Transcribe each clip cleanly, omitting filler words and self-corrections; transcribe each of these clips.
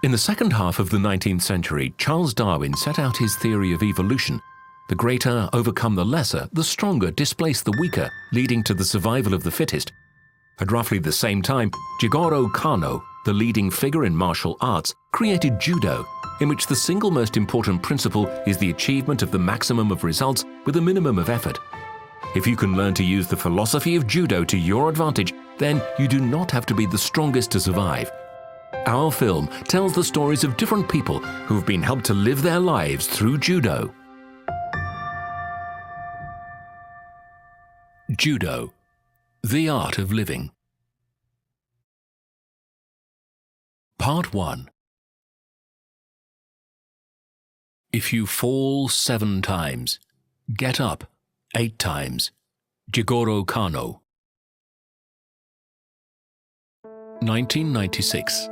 In the second half of the 19th century, Charles Darwin set out his theory of evolution. The greater overcome the lesser, the stronger displace the weaker, leading to the survival of the fittest. At roughly the same time, Jigoro Kano, the leading figure in martial arts, created Judo, in which the single most important principle is the achievement of the maximum of results with a minimum of effort. If you can learn to use the philosophy of Judo to your advantage, then you do not have to be the strongest to survive. Our film tells the stories of different people who have been helped to live their lives through Judo. Judo, the art of living. Part 1. If you fall 7 times, get up 8 times. Jigoro Kano. 1996.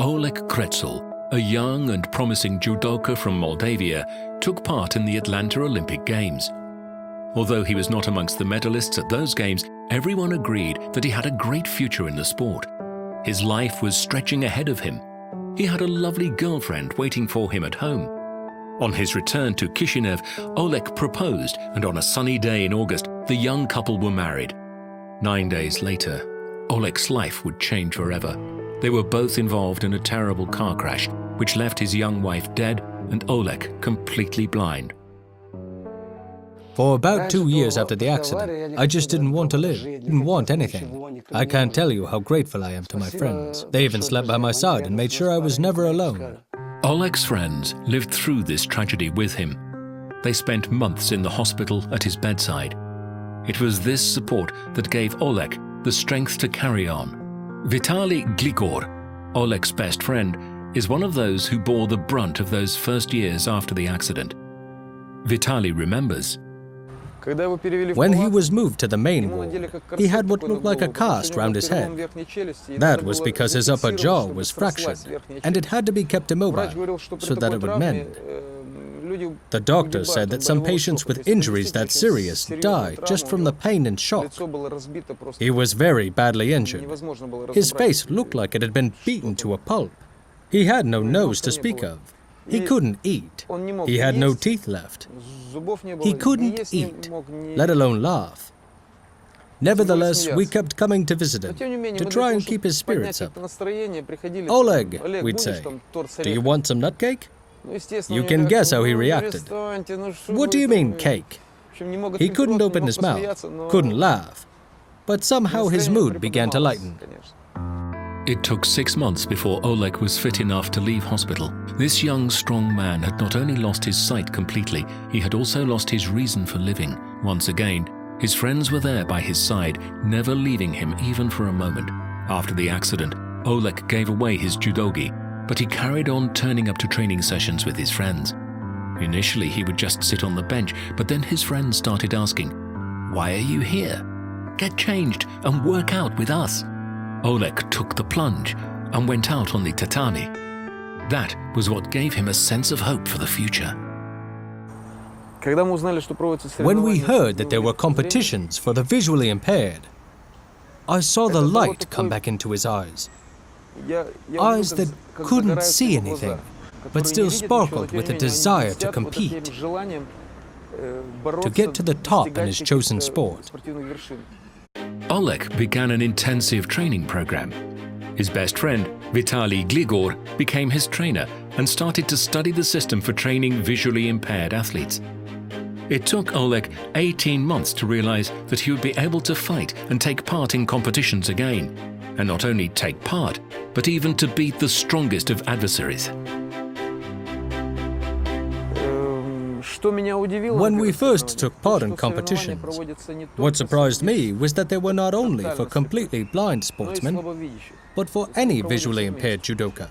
Oleg Kretzel, a young and promising judoka from Moldavia, took part in the Atlanta Olympic Games. Although he was not amongst the medalists at those games, everyone agreed that he had a great future in the sport. His life was stretching ahead of him. He had a lovely girlfriend waiting for him at home. On his return to Kishinev, Oleg proposed, and on a sunny day in August, the young couple were married. 9 days later, Oleg's life would change forever. They were both involved in a terrible car crash, which left his young wife dead and Oleg completely blind. For about 2 years after the accident, I just didn't want to live, didn't want anything. I can't tell you how grateful I am to my friends. They even slept by my side and made sure I was never alone. Oleg's friends lived through this tragedy with him. They spent months in the hospital at his bedside. It was this support that gave Oleg the strength to carry on. Vitaly Gligor, Oleg's best friend, is one of those who bore the brunt of those first years after the accident. Vitaly remembers. When he was moved to the main ward, he had what looked like a cast round his head. That was because his upper jaw was fractured, and it had to be kept immobile so that it would mend. The doctor said that some patients with injuries that serious die just from the pain and shock. He was very badly injured. His face looked like it had been beaten to a pulp. He had no nose to speak of. He couldn't eat. He had no teeth left. He couldn't eat, let alone laugh. Nevertheless, we kept coming to visit him, to try and keep his spirits up. Oleg, we'd say, do you want some nut cake? You can guess how he reacted. What do you mean, cake? He couldn't open his mouth, couldn't laugh. But somehow his mood began to lighten. It took 6 months before Oleg was fit enough to leave hospital. This young, strong man had not only lost his sight completely, he had also lost his reason for living. Once again, his friends were there by his side, never leaving him even for a moment. After the accident, Oleg gave away his judogi, but he carried on turning up to training sessions with his friends. Initially, he would just sit on the bench, but then his friends started asking, "Why are you here? Get changed and work out with us." Oleg took the plunge and went out on the tatami. That was what gave him a sense of hope for the future. When we heard that there were competitions for the visually impaired, I saw the light come back into his eyes. Eyes that couldn't see anything, but still sparkled with a desire to compete, to get to the top in his chosen sport. Oleg began an intensive training program. His best friend, Vitaly Gligor, became his trainer and started to study the system for training visually impaired athletes. It took Oleg 18 months to realize that he would be able to fight and take part in competitions again. And not only take part, but even to beat the strongest of adversaries. When we first took part in competitions, what surprised me was that they were not only for completely blind sportsmen, but for any visually impaired judoka.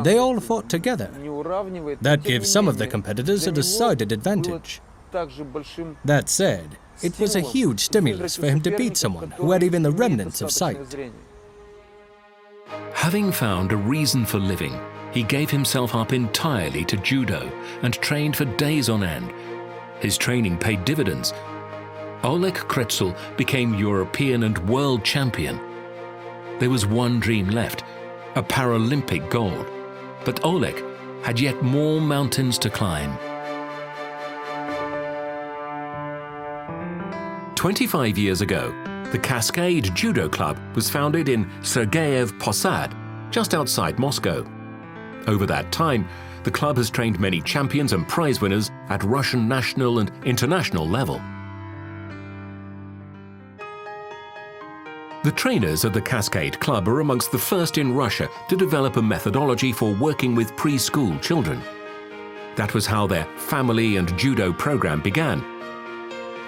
They all fought together. That gives some of the competitors a decided advantage. That said, it was a huge stimulus for him to beat someone who had even the remnants of sight. Having found a reason for living, he gave himself up entirely to judo and trained for days on end. His training paid dividends. Oleg Kretzel became European and world champion. There was one dream left, a Paralympic gold. But Oleg had yet more mountains to climb. 25 years ago, the Cascade Judo Club was founded in Sergeyev Posad, just outside Moscow. Over that time, the club has trained many champions and prize winners at Russian national and international level. The trainers at the Cascade Club are amongst the first in Russia to develop a methodology for working with preschool children. That was how their family and judo program began.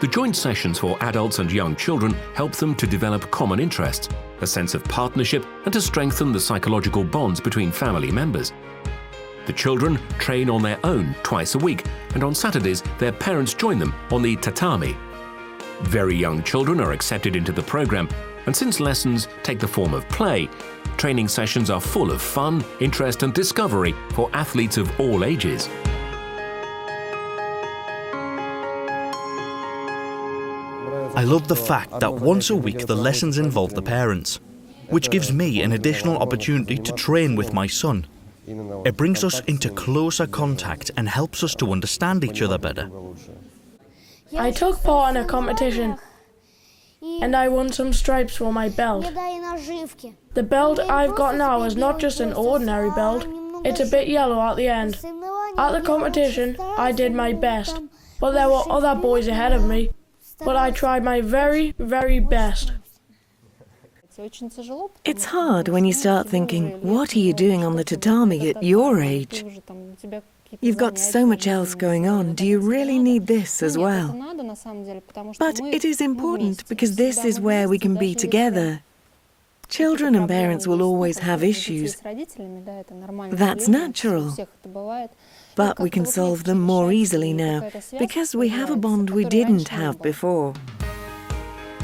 The joint sessions for adults and young children help them to develop common interests, a sense of partnership, and to strengthen the psychological bonds between family members. The children train on their own twice a week, and on Saturdays their parents join them on the tatami. Very young children are accepted into the program, and since lessons take the form of play, training sessions are full of fun, interest, and discovery for athletes of all ages. I love the fact that once a week the lessons involve the parents, which gives me an additional opportunity to train with my son. It brings us into closer contact and helps us to understand each other better. I took part in a competition and I won some stripes for my belt. The belt I've got now is not just an ordinary belt, it's a bit yellow at the end. At the competition, I did my best, but there were other boys ahead of me. But I tried my very, very best. It's hard when you start thinking, what are you doing on the tatami at your age? You've got so much else going on, do you really need this as well? But it is important because this is where we can be together. Children and parents will always have issues. That's natural. But we can solve them more easily now, because we have a bond we didn't have before.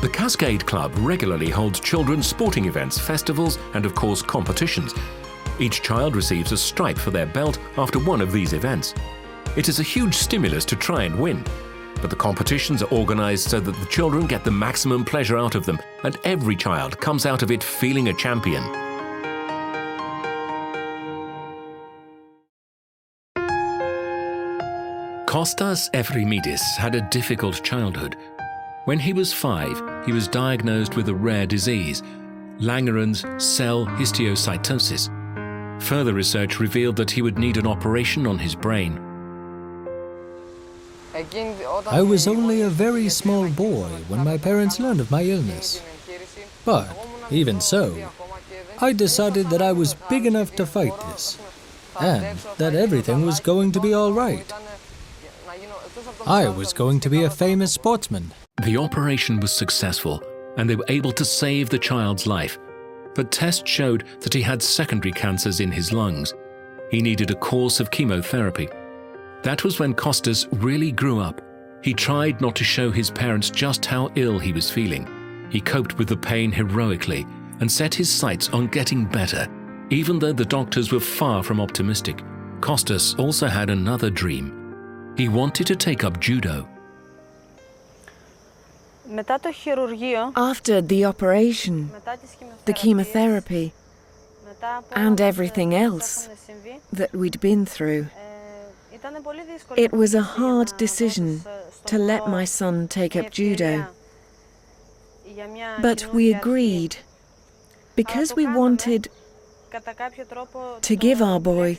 The Cascade Club regularly holds children's sporting events, festivals, and of course competitions. Each child receives a stripe for their belt after one of these events. It is a huge stimulus to try and win, but the competitions are organized so that the children get the maximum pleasure out of them, and every child comes out of it feeling a champion. Kostas Efrimidis had a difficult childhood. When he was 5, he was diagnosed with a rare disease, Langerhans cell histiocytosis. Further research revealed that he would need an operation on his brain. I was only a very small boy when my parents learned of my illness. But, even so, I decided that I was big enough to fight this, and that everything was going to be all right. I was going to be a famous sportsman. The operation was successful, and they were able to save the child's life. But tests showed that he had secondary cancers in his lungs. He needed a course of chemotherapy. That was when Kostas really grew up. He tried not to show his parents just how ill he was feeling. He coped with the pain heroically and set his sights on getting better, even though the doctors were far from optimistic. Kostas also had another dream. He wanted to take up judo. After the operation, the chemotherapy, and everything else that we'd been through, it was a hard decision to let my son take up judo. But we agreed, because we wanted to give our boy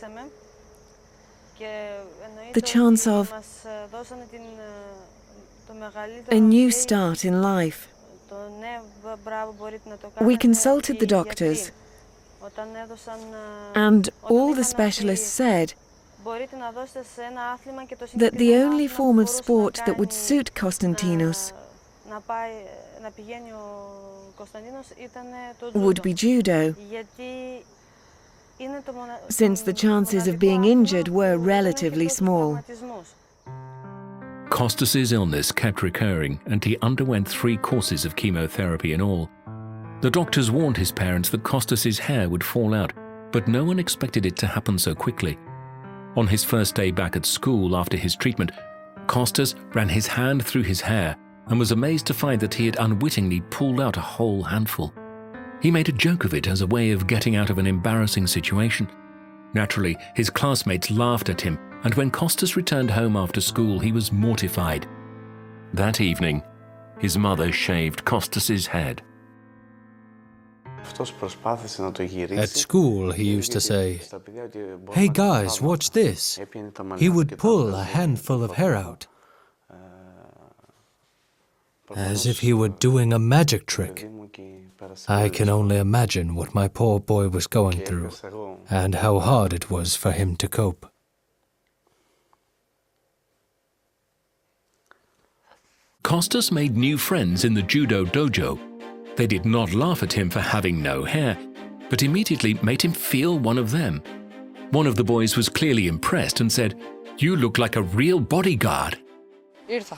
the chance of a new start in life. We consulted the doctors, and all the specialists said that the only form of sport that would suit Konstantinos would be judo, since the chances of being injured were relatively small. Kostas's illness kept recurring, and he underwent 3 courses of chemotherapy in all. The doctors warned his parents that Kostas's hair would fall out, but no one expected it to happen so quickly. On his first day back at school after his treatment, Kostas ran his hand through his hair and was amazed to find that he had unwittingly pulled out a whole handful. He made a joke of it as a way of getting out of an embarrassing situation. Naturally, his classmates laughed at him, and when Kostas returned home after school, he was mortified. That evening, his mother shaved Kostas's head. At school, he used to say, "Hey guys, watch this." He would pull a handful of hair out, as if he were doing a magic trick. I can only imagine what my poor boy was going through, and how hard it was for him to cope. Kostas made new friends in the judo dojo. They did not laugh at him for having no hair, but immediately made him feel one of them. One of the boys was clearly impressed and said, "You look like a real bodyguard."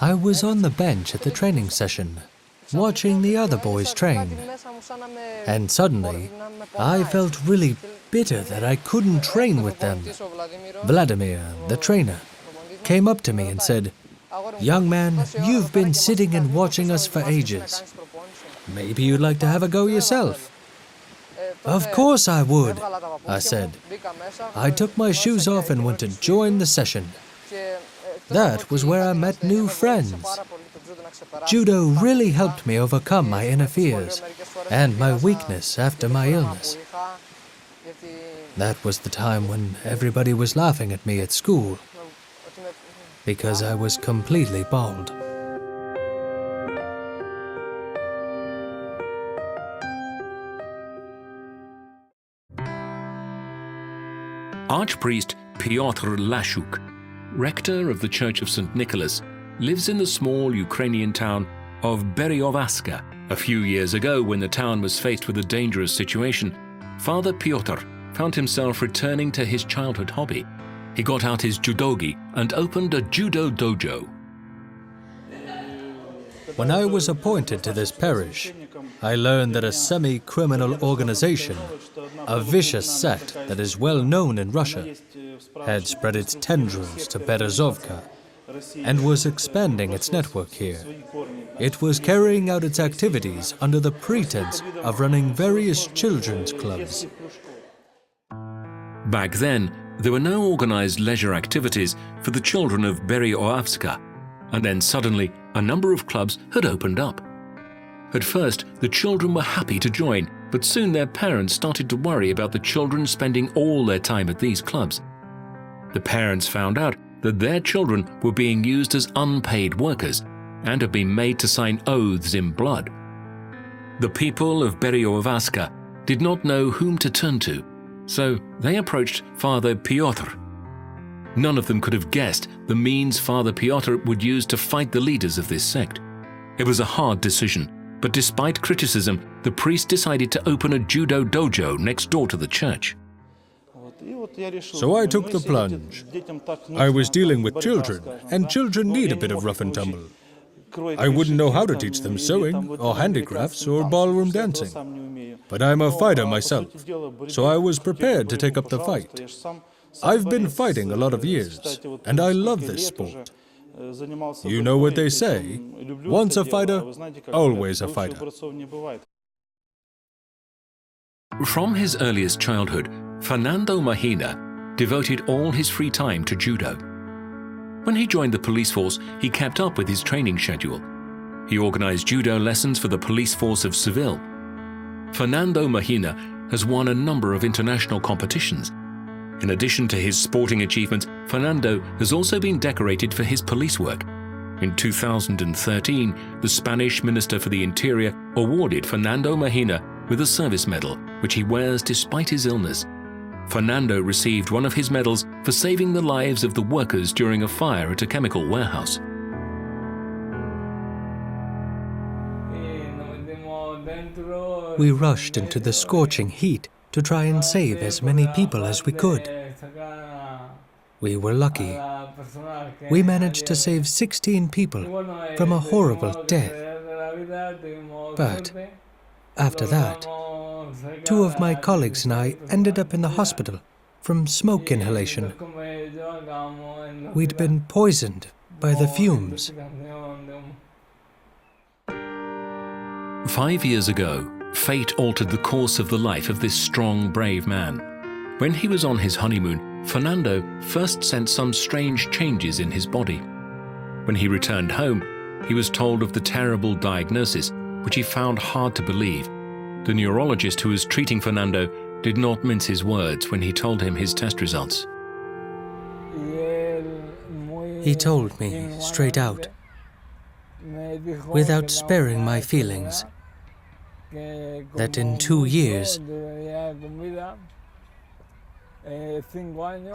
I was on the bench at the training session, watching the other boys train, and suddenly I felt really bitter that I couldn't train with them. Vladimir, the trainer, came up to me and said, "Young man, you've been sitting and watching us for ages. Maybe you'd like to have a go yourself." "Of course I would," I said. I took my shoes off and went to join the session. That was where I met new friends. Judo really helped me overcome my inner fears and my weakness after my illness. That was the time when everybody was laughing at me at school because I was completely bald. Archpriest Piotr Lashuk, rector of the Church of St. Nicholas, lives in the small Ukrainian town of Beriovaska. A few years ago, when the town was faced with a dangerous situation, Father Piotr found himself returning to his childhood hobby. He got out his judogi and opened a judo dojo. When I was appointed to this parish, I learned that a semi-criminal organization, a vicious sect that is well known in Russia, had spread its tendrils to Berezovka and was expanding its network here. It was carrying out its activities under the pretense of running various children's clubs. Back then, there were no organized leisure activities for the children of Berioavska, and then suddenly a number of clubs had opened up. At first, the children were happy to join, but soon their parents started to worry about the children spending all their time at these clubs. The parents found out that their children were being used as unpaid workers and had been made to sign oaths in blood. The people of Beriovaska did not know whom to turn to, so they approached Father Piotr. None of them could have guessed the means Father Piotr would use to fight the leaders of this sect. It was a hard decision, but despite criticism, the priest decided to open a judo dojo next door to the church. So I took the plunge. I was dealing with children, and children need a bit of rough and tumble. I wouldn't know how to teach them sewing, or handicrafts, or ballroom dancing. But I'm a fighter myself, so I was prepared to take up the fight. I've been fighting a lot of years, and I love this sport. You know what they say, once a fighter, always a fighter. From his earliest childhood, Fernando Mogena devoted all his free time to judo. When he joined the police force, he kept up with his training schedule. He organized judo lessons for the police force of Seville. Fernando Mogena has won a number of international competitions. In addition to his sporting achievements, Fernando has also been decorated for his police work. In 2013, the Spanish Minister for the Interior awarded Fernando Mogena with a service medal, which he wears despite his illness. Fernando received one of his medals for saving the lives of the workers during a fire at a chemical warehouse. We rushed into the scorching heat to try and save as many people as we could. We were lucky. We managed to save 16 people from a horrible death. But after that, 2 of my colleagues and I ended up in the hospital from smoke inhalation. We'd been poisoned by the fumes. 5 years ago, fate altered the course of the life of this strong, brave man. When he was on his honeymoon, Fernando first sensed some strange changes in his body. When he returned home, he was told of the terrible diagnosis, which he found hard to believe. The neurologist who was treating Fernando did not mince his words when he told him his test results. He told me straight out, without sparing my feelings, that in 2 years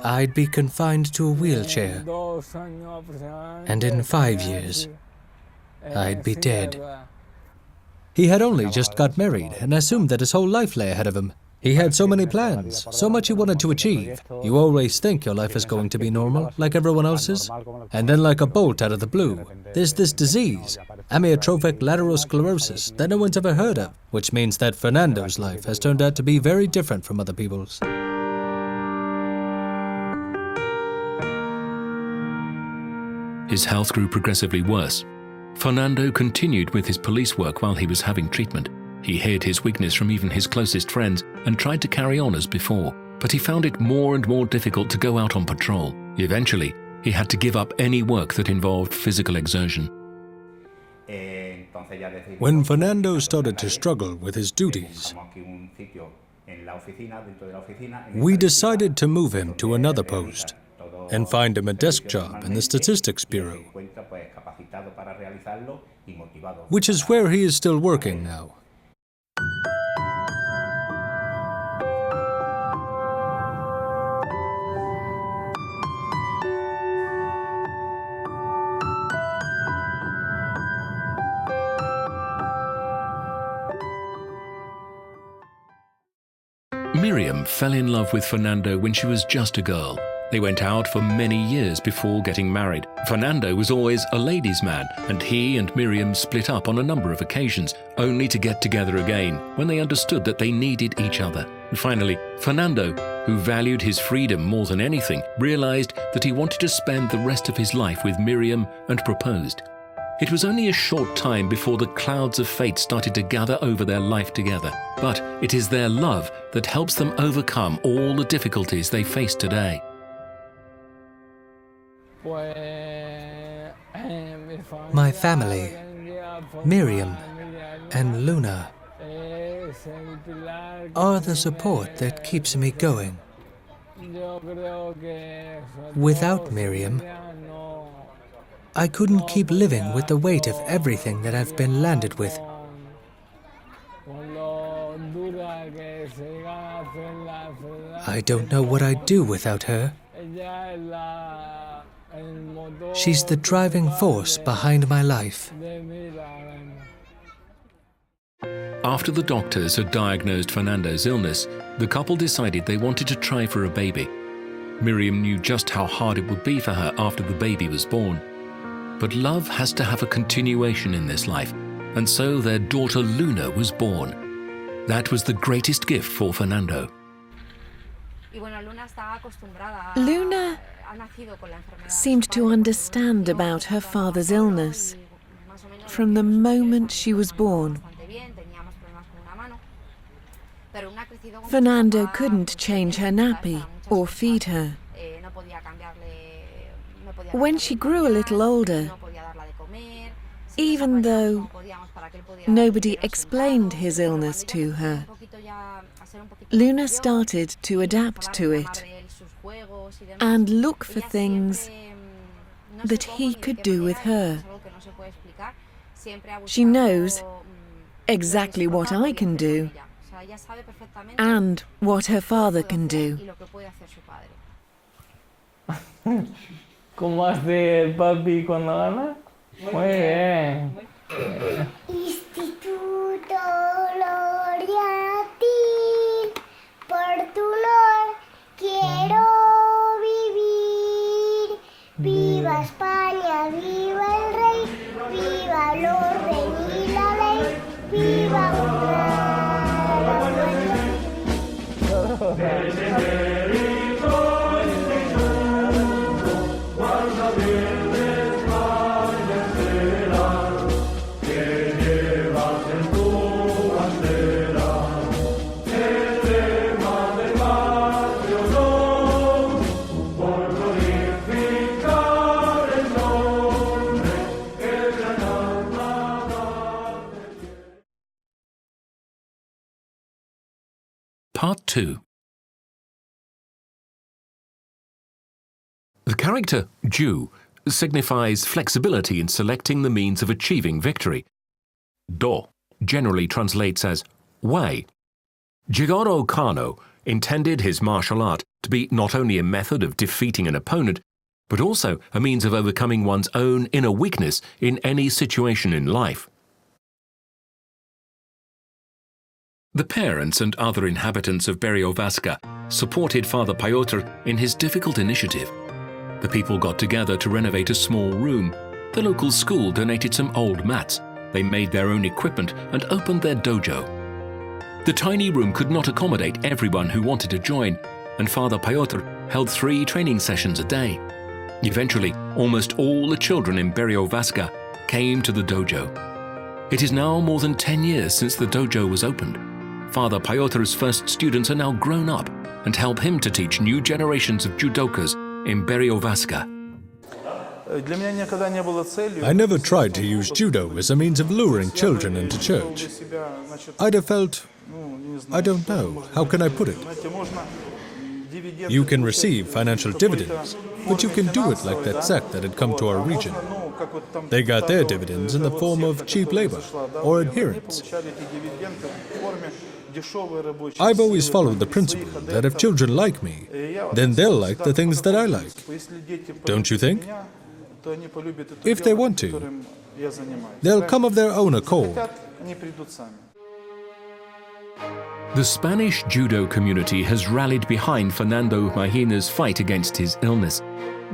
I'd be confined to a wheelchair, and in 5 years I'd be dead. He had only just got married and assumed that his whole life lay ahead of him. He had so many plans, so much he wanted to achieve. You always think your life is going to be normal, like everyone else's. And then like a bolt out of the blue, there's this disease, amyotrophic lateral sclerosis, that no one's ever heard of, which means that Fernando's life has turned out to be very different from other people's. His health grew progressively worse. Fernando continued with his police work while he was having treatment. He hid his weakness from even his closest friends and tried to carry on as before, but he found it more and more difficult to go out on patrol. Eventually, he had to give up any work that involved physical exertion. When Fernando started to struggle with his duties, we decided to move him to another post and find him a desk job in the Statistics Bureau, which is where he is still working now. Miriam fell in love with Fernando when she was just a girl. They went out for many years before getting married. Fernando was always a ladies' man, and he and Miriam split up on a number of occasions, only to get together again when they understood that they needed each other. Finally, Fernando, who valued his freedom more than anything, realized that he wanted to spend the rest of his life with Miriam and proposed. It was only a short time before the clouds of fate started to gather over their life together, but it is their love that helps them overcome all the difficulties they face today. My family, Miriam and Luna, are the support that keeps me going. Without Miriam, I couldn't keep living with the weight of everything that I've been landed with. I don't know what I'd do without her. She's the driving force behind my life. After the doctors had diagnosed Fernando's illness, the couple decided they wanted to try for a baby. Miriam knew just how hard it would be for her after the baby was born. But love has to have a continuation in this life, and so their daughter Luna was born. That was the greatest gift for Fernando. Luna seemed to understand about her father's illness from the moment she was born. Fernando couldn't change her nappy or feed her. When she grew a little older, even though nobody explained his illness to her, Luna started to adapt to it and look for things that he could do with her. She knows exactly what I can do and what her father can do. ¿Cómo hace el papi cuando gana? Muy bien. Instituto, gloria a ti, por tu honor quiero vivir. Viva España, viva el rey, viva el orden y la ley, viva Part 2. The character Ju signifies flexibility in selecting the means of achieving victory. Do generally translates as way. Jigoro Kano intended his martial art to be not only a method of defeating an opponent, but also a means of overcoming one's own inner weakness in any situation in life. The parents and other inhabitants of Beriovaska supported Father Piotr in his difficult initiative. The people got together to renovate a small room. The local school donated some old mats. They made their own equipment and opened their dojo. The tiny room could not accommodate everyone who wanted to join, and Father Piotr held 3 training sessions a day. Eventually, almost all the children in Beriovaska came to the dojo. It is now more than 10 years since the dojo was opened. Father Piotr's first students are now grown up and help him to teach new generations of judokas in Beriovaska. I never tried to use judo as a means of luring children into church. I'd have felt, I don't know, how can I put it? You can receive financial dividends, but you can do it like that sect that had come to our region. They got their dividends in the form of cheap labor or adherence. I've always followed the principle that if children like me, then they'll like the things that I like. Don't you think? If they want to, they'll come of their own accord. The Spanish judo community has rallied behind Fernando Mogena's fight against his illness.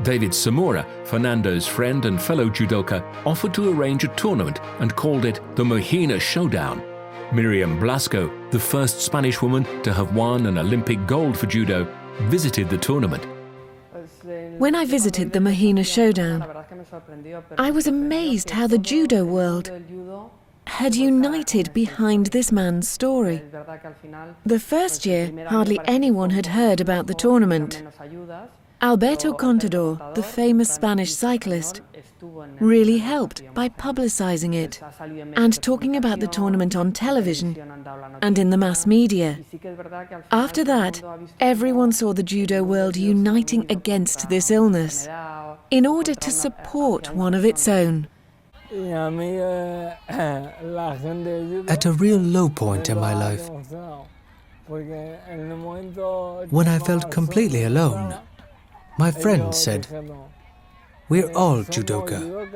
David Zamora, Fernando's friend and fellow judoka, offered to arrange a tournament and called it the Mogena Showdown. Miriam Blasco, the first Spanish woman to have won an Olympic gold for judo, visited the tournament. When I visited the Mogena Showdown, I was amazed how the judo world had united behind this man's story. The first year, hardly anyone had heard about the tournament. Alberto Contador, the famous Spanish cyclist, really helped by publicizing it and talking about the tournament on television and in the mass media. After that, everyone saw the judo world uniting against this illness in order to support one of its own. At a real low point in my life, when I felt completely alone, my friend said, "We're all judoka.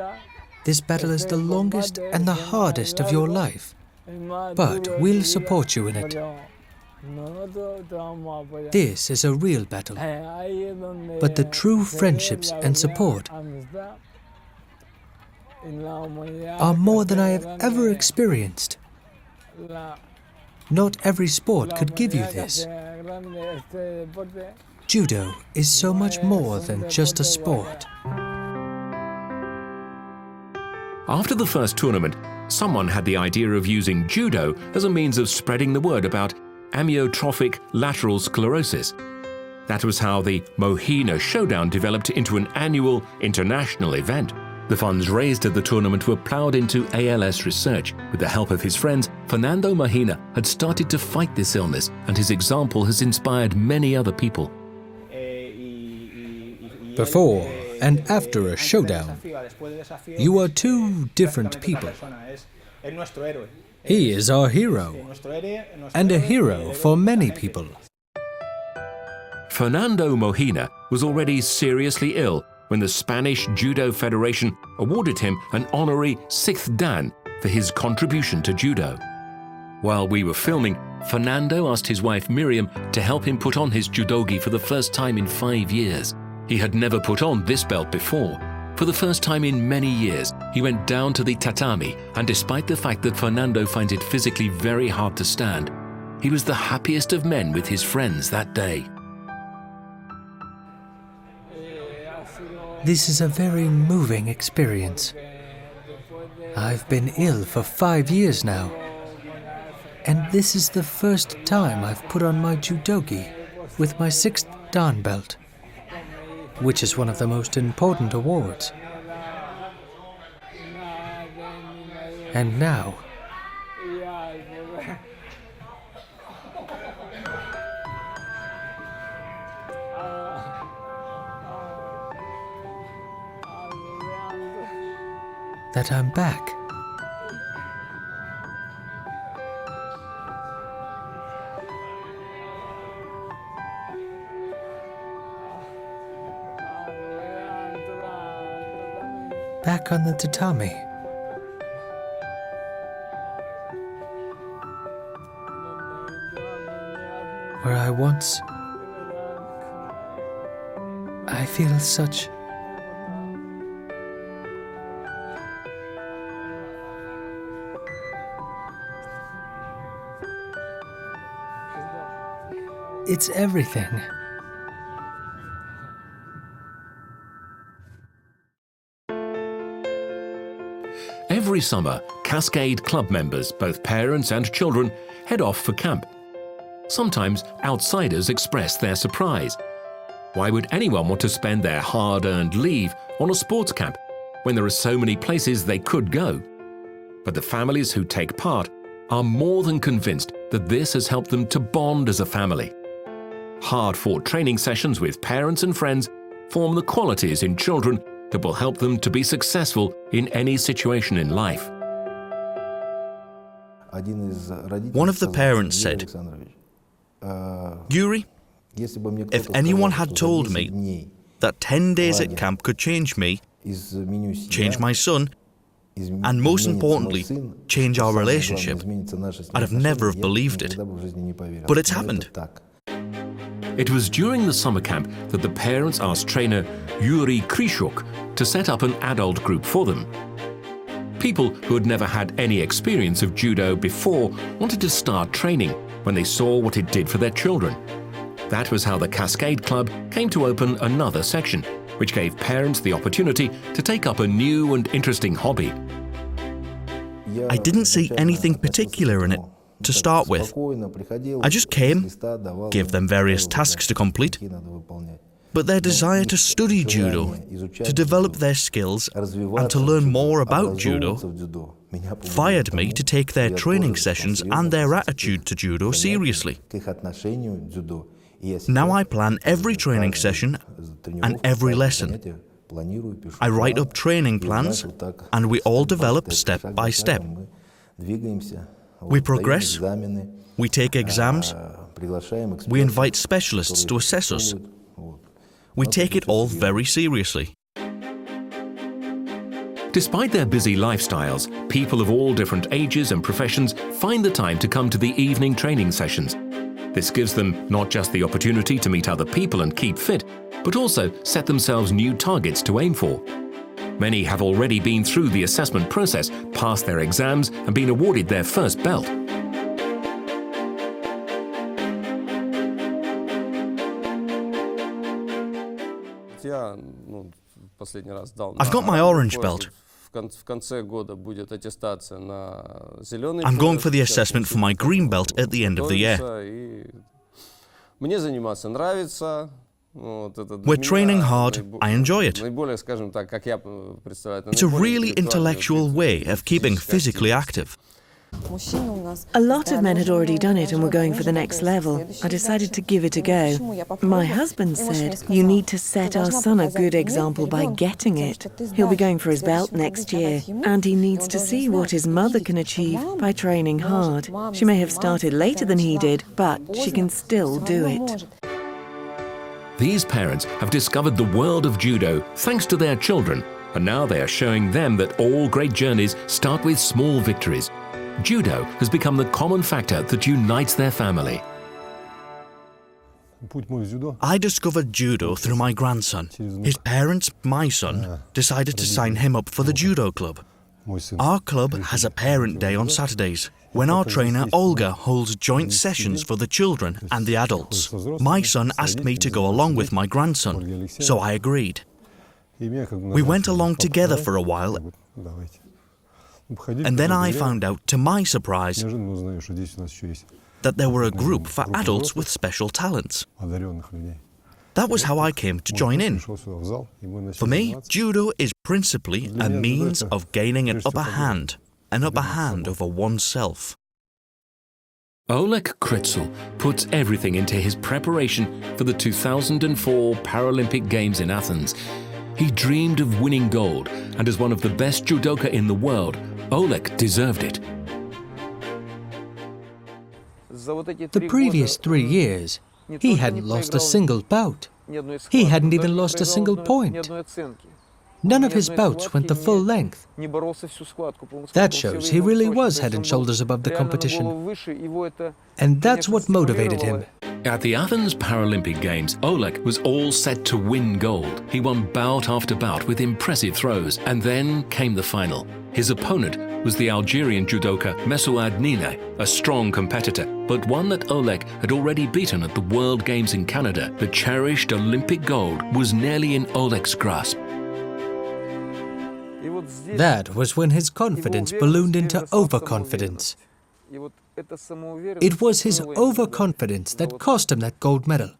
This battle is the longest and the hardest of your life, but we'll support you in it. This is a real battle, but the true friendships and support are more than I have ever experienced. Not every sport could give you this. Judo is so much more than just a sport." After the first tournament, someone had the idea of using judo as a means of spreading the word about amyotrophic lateral sclerosis. That was how the Mogena Showdown developed into an annual international event. The funds raised at the tournament were ploughed into ALS research. With the help of his friends, Fernando Mogena had started to fight this illness, and his example has inspired many other people. Before and after a showdown, you are 2 different people. He is our hero, and a hero for many people. Fernando Mogena was already seriously ill when the Spanish Judo Federation awarded him an honorary 6th Dan for his contribution to judo. While we were filming, Fernando asked his wife Miriam to help him put on his judogi for the first time in 5 years. He had never put on this belt before. For the first time in many years, he went down to the tatami, and despite the fact that Fernando finds it physically very hard to stand, he was the happiest of men with his friends that day. This is a very moving experience. I've been ill for 5 years now, and this is the first time I've put on my judogi with my 6th Dan belt, which is one of the most important awards. And now, that I'm back. Back on the tatami. Where I once... I feel such... It's everything. Every summer, Cascade Club members, both parents and children, head off for camp. Sometimes outsiders express their surprise. Why would anyone want to spend their hard-earned leave on a sports camp when there are so many places they could go? But the families who take part are more than convinced that this has helped them to bond as a family. Hard-fought training sessions with parents and friends form the qualities in children that will help them to be successful in any situation in life. One of the parents said, "Yuri, if anyone had told me that 10 days at camp could change me, change my son, and most importantly, change our relationship, I'd have never have believed it. But it's happened." It was during the summer camp that the parents asked trainer Yuri Krishuk to set up an adult group for them. People who had never had any experience of judo before wanted to start training when they saw what it did for their children. That was how the Cascade Club came to open another section, which gave parents the opportunity to take up a new and interesting hobby. I didn't see anything particular in it to start with. I just came, gave them various tasks to complete, but their desire to study judo, to develop their skills and to learn more about judo, fired me to take their training sessions and their attitude to judo seriously. Now I plan every training session and every lesson. I write up training plans and we all develop step by step. We progress, we take exams, we invite specialists to assess us. We take it all very seriously. Despite their busy lifestyles, people of all different ages and professions find the time to come to the evening training sessions. This gives them not just the opportunity to meet other people and keep fit, but also set themselves new targets to aim for. Many have already been through the assessment process, passed their exams, and been awarded their first belt. I've got my orange belt. I'm going for the assessment for my green belt at the end of the year. We're training hard, I enjoy it. It's a really intellectual way of keeping physically active. A lot of men had already done it and were going for the next level. I decided to give it a go. My husband said, "You need to set our son a good example by getting it. He'll be going for his belt next year, and he needs to see what his mother can achieve by training hard. She may have started later than he did, but she can still do it." These parents have discovered the world of judo thanks to their children, and now they are showing them that all great journeys start with small victories. Judo has become the common factor that unites their family. I discovered judo through my grandson. His parents, my son, decided to sign him up for the judo club. Our club has a parent day on Saturdays, when our trainer Olga holds joint sessions for the children and the adults. My son asked me to go along with my grandson, so I agreed. We went along together for a while, and then I found out, to my surprise, that there were a group for adults with special talents. That was how I came to join in. For me, judo is principally a means of gaining an upper hand over oneself. Oleg Kretzel puts everything into his preparation for the 2004 Paralympic Games in Athens. He dreamed of winning gold, and as one of the best judoka in the world, Oleg deserved it. The previous 3 years, he hadn't lost a single bout. He hadn't even lost a single point. None of his bouts went the full length. That shows he really was head and shoulders above the competition. And that's what motivated him. At the Athens Paralympic Games, Oleg was all set to win gold. He won bout after bout with impressive throws, and then came the final. His opponent was the Algerian judoka Mesouad Nine, a strong competitor, but one that Oleg had already beaten at the World Games in Canada. The cherished Olympic gold was nearly in Oleg's grasp. That was when his confidence ballooned into overconfidence. It was his overconfidence that cost him that gold medal.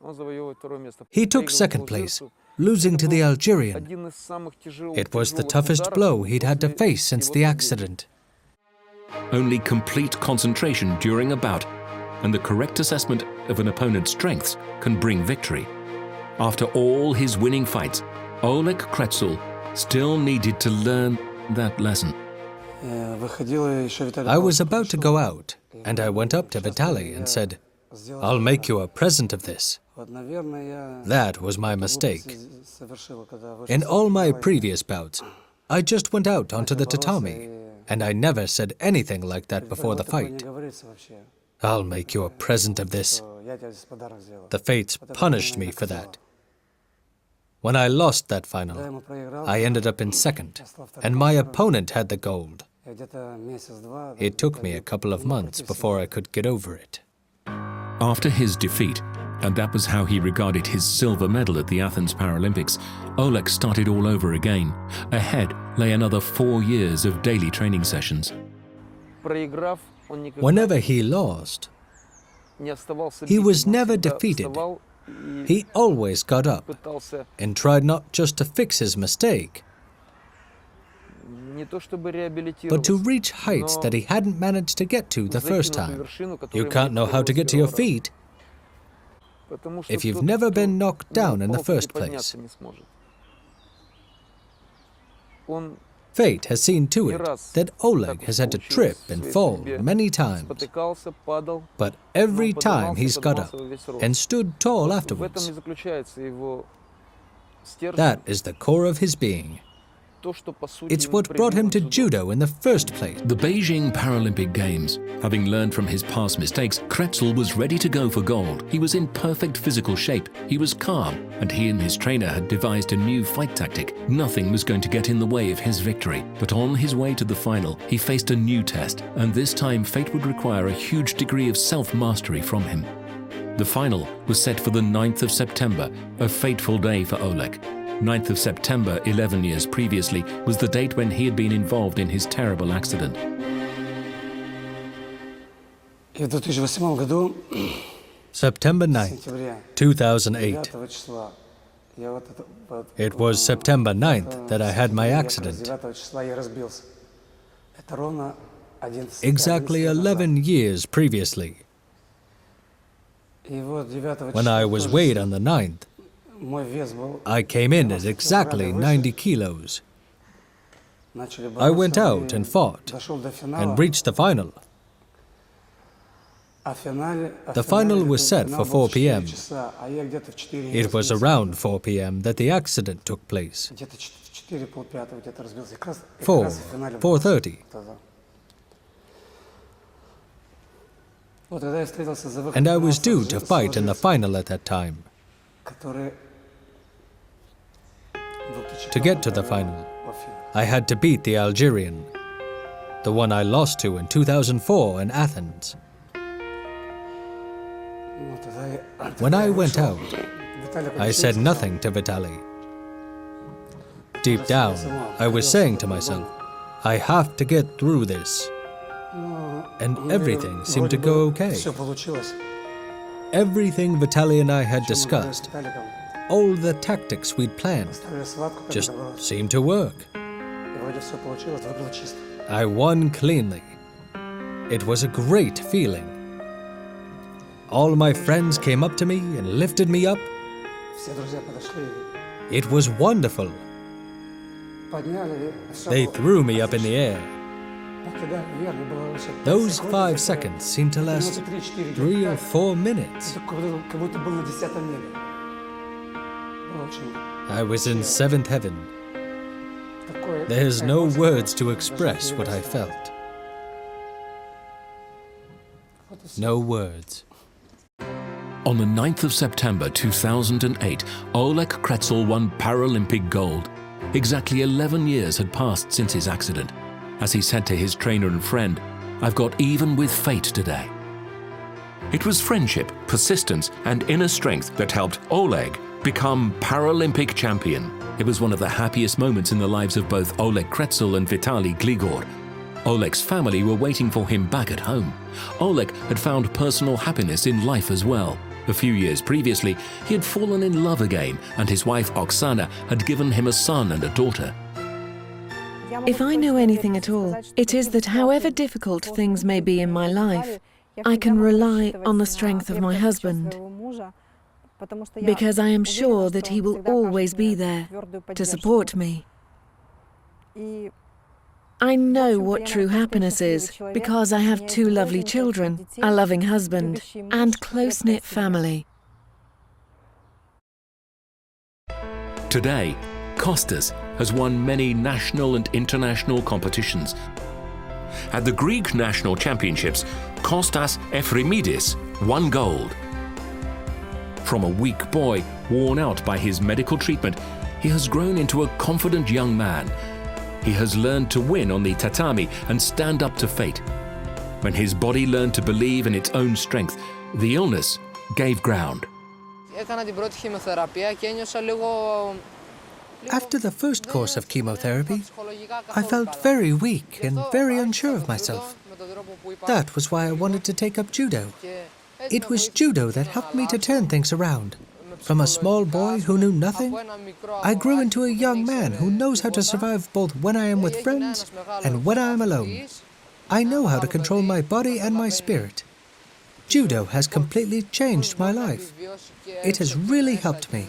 He took second place, losing to the Algerian. It was the toughest blow he'd had to face since the accident. Only complete concentration during a bout and the correct assessment of an opponent's strengths can bring victory. After all his winning fights, Oleg Kretsul still needed to learn that lesson. I was about to go out, and I went up to Vitaly and said, "I'll make you a present of this." That was my mistake. In all my previous bouts, I just went out onto the tatami, and I never said anything like that before the fight. "I'll make you a present of this." The fates punished me for that. When I lost that final, I ended up in second, and my opponent had the gold. It took me a couple of months before I could get over it. After his defeat, and that was how he regarded his silver medal at the Athens Paralympics, Oleg started all over again. Ahead lay another 4 years of daily training sessions. Whenever he lost, he was never defeated. He always got up and tried not just to fix his mistake, but to reach heights that he hadn't managed to get to the first time. You can't know how to get to your feet if you've never been knocked down in the first place. Fate has seen to it that Oleg has had to trip and fall many times, but every time he's got up and stood tall afterwards. That is the core of his being. It's what brought him to judo in the first place. The Beijing Paralympic Games. Having learned from his past mistakes, Kretsul was ready to go for gold. He was in perfect physical shape. He was calm, and he and his trainer had devised a new fight tactic. Nothing was going to get in the way of his victory. But on his way to the final, he faced a new test, and this time fate would require a huge degree of self-mastery from him. The final was set for the 9th of September, a fateful day for Oleg. 9th of September, 11 years previously, was the date when he had been involved in his terrible accident. September 9th, 2008. It was September 9th that I had my accident. Exactly 11 years previously. When I was weighed on the 9th, I came in at exactly 90 kilos. I went out and fought and reached the final. The final was set for 4 p.m. It was around 4 p.m. that the accident took place. 4:30. And I was due to fight in the final at that time. To get to the final, I had to beat the Algerian, the one I lost to in 2004 in Athens. When I went out, I said nothing to Vitaly. Deep down, I was saying to myself, I have to get through this. And everything seemed to go okay. Everything Vitaly and I had discussed, all the tactics we'd planned, just seemed to work. I won cleanly. It was a great feeling. All my friends came up to me and lifted me up. It was wonderful. They threw me up in the air. Those 5 seconds seemed to last 3 or 4 minutes. I was in 7th heaven. There's no words to express what I felt. No words. On the 9th of September 2008, Oleg Kretzel won Paralympic gold. Exactly 11 years had passed since his accident. As he said to his trainer and friend, "I've got even with fate today." It was friendship, persistence, and inner strength that helped Oleg become Paralympic champion. It was one of the happiest moments in the lives of both Oleg Kretzel and Vitaly Gligor. Oleg's family were waiting for him back at home. Oleg had found personal happiness in life as well. A few years previously, he had fallen in love again, and his wife Oksana had given him a son and a daughter. If I know anything at all, it is that however difficult things may be in my life, I can rely on the strength of my husband, because I am sure that he will always be there to support me. I know what true happiness is because I have 2 lovely children, a loving husband, and close-knit family. Today, Kostas has won many national and international competitions. At the Greek National Championships, Kostas Efremidis won gold. From a weak boy, worn out by his medical treatment, he has grown into a confident young man. He has learned to win on the tatami and stand up to fate. When his body learned to believe in its own strength, the illness gave ground. After the first course of chemotherapy, I felt very weak and very unsure of myself. That was why I wanted to take up judo. It was judo that helped me to turn things around. From a small boy who knew nothing, I grew into a young man who knows how to survive both when I am with friends and when I am alone. I know how to control my body and my spirit. Judo has completely changed my life. It has really helped me.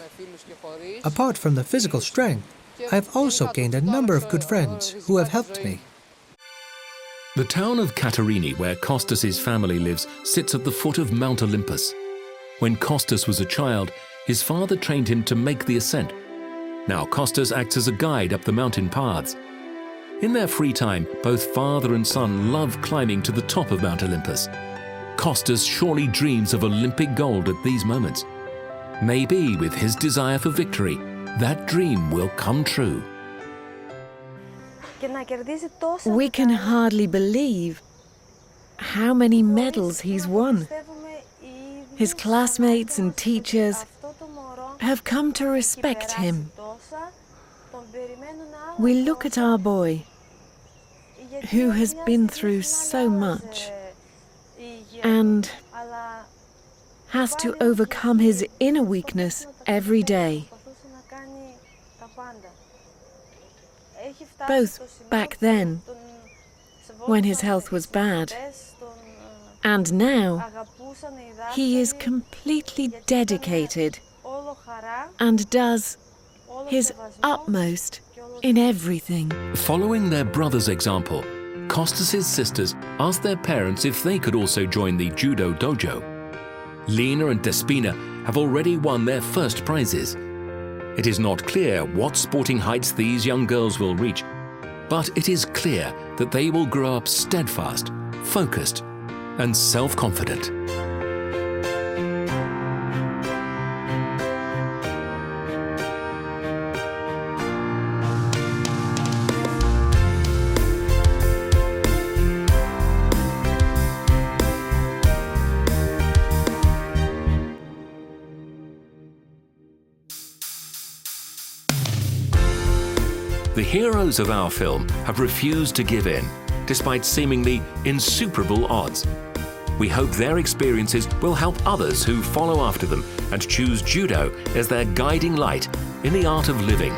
Apart from the physical strength, I've also gained a number of good friends who have helped me. The town of Katerini, where Kostas' family lives, sits at the foot of Mount Olympus. When Kostas was a child, his father trained him to make the ascent. Now Kostas acts as a guide up the mountain paths. In their free time, both father and son love climbing to the top of Mount Olympus. Kostas surely dreams of Olympic gold at these moments. Maybe with his desire for victory, that dream will come true. We can hardly believe how many medals he's won. His classmates and teachers have come to respect him. We look at our boy, who has been through so much and has to overcome his inner weakness every day. Both back then, when his health was bad, and now, he is completely dedicated and does his utmost in everything. Following their brother's example, Kostas' sisters asked their parents if they could also join the judo dojo. Lena and Despina have already won their first prizes. It is not clear what sporting heights these young girls will reach, but it is clear that they will grow up steadfast, focused, and self-confident. The heroes of our film have refused to give in, despite seemingly insuperable odds. We hope their experiences will help others who follow after them and choose judo as their guiding light in the art of living.